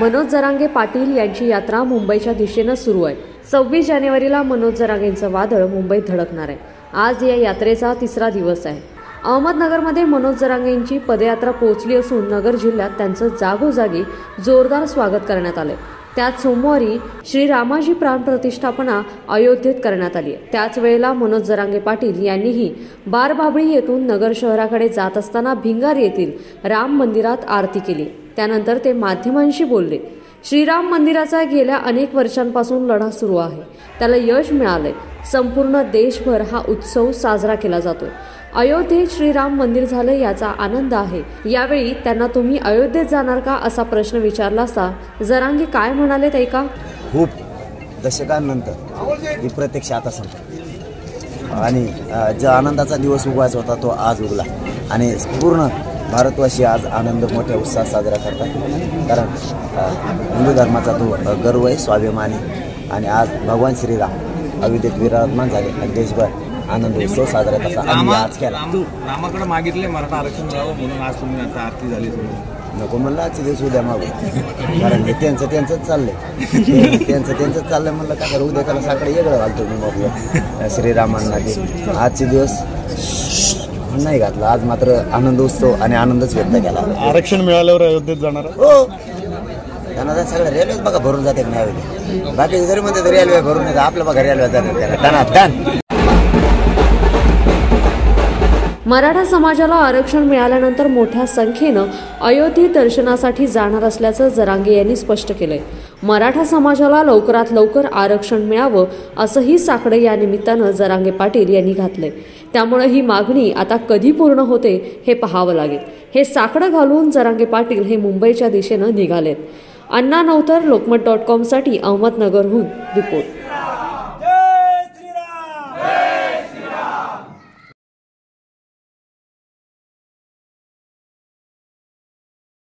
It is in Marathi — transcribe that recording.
मनोज जरांगे पाटील यांची यात्रा मुंबईच्या दिशेने सुरू आहे। 26 जानेवारीला मनोज जरांगेंचं वादळ मुंबईत धडकणार आहे। आज या यात्रेचा तिसरा दिवस आहे। अहमदनगरमध्ये मनोज जरांगेंची पदयात्रा पोहोचली असून नगर जिल्ह्यात त्यांचं जागोजागी जोरदार स्वागत करण्यात आले। त्यात सोमवारी श्री रामाजी प्राण प्रतिष्ठापना अयोध्येत करण्यात आली आहे। त्याच वेळेला मनोज जरांगे पाटील यांनीही बारबाबळी येथून नगर शहराकडे जात असताना भिंगार येथील राम मंदिरात आरती केली। त्यानंतर ते माध्यमांशी बोलले। श्रीराम मंदिराचा गेल्या अनेक वर्षांपासून लढा सुरू आहे, त्याला यश मिळाले। संपूर्ण देशभर हा उत्सव साजरा केला जातो। अयोध्येत श्रीराम मंदिर झाले याचा आनंद आहे। यावेळी त्यांना तुम्ही अयोध्येत जाणार का असा प्रश्न विचारला असता जरांगे काय म्हणाले ते ऐका। खूप दशकांनंतर ही प्रतीक्षा आता संपली आणि जो आनंदाचा दिवस उगवायचा होता तो आज उगला आणि पूर्ण भारतवासी आज आनंद मोठ्या उत्साहात साजरा करतात। कारण हिंदू धर्माचा तो गर्व आहे, स्वाभिमानी आणि आज भगवान श्रीराम अयोध्येत विराजमान झाले आणि देशभर आनंद उत्सव साजरा कसा आम्ही आज केला। रामाकडे मागितले मराठा आरक्षण मिळावं म्हणून आज तुम्ही आता आरती झाली। नको म्हणलं आजचे दिवस उद्या मागू, कारण हे त्यांचंच चाललंय म्हणलं का तर उद्या त्याला सकाळी वेगळं घालतो मी मग श्रीरामांना ते आजचे दिवस नाही घातला। आज मात्र आनंद उत्सव आणि आनंदच व्यक्त केला। आरक्षण मिळाल्यावर अयोध्येत जाणार हो, त्यांना सगळं रेल्वेच बघा भरून जाते नाही, बाकी जरी म्हणते रेल्वे भरून येतात, आपल्या बघा रेल्वे जातात त्याला। मराठा समाजाला आरक्षण मिळाल्यानंतर मोठ्या संख्येनं अयोध्येत दर्शनासाठी जाणार असल्याचं जरांगे यांनी स्पष्ट केलंय। मराठा समाजाला लवकरात लवकर आरक्षण मिळावं असंही साकडे या निमित्तानं जरांगे पाटील यांनी घातलंय। त्यामुळे ही मागणी आता कधी पूर्ण होते हे पाहावं लागेल। हे साकडं घालून जरांगे पाटील हे मुंबईच्या दिशेनं निघालेत। अण्णा नवतर लोकमत.com साठी अहमदनगरहून रिपोर्ट।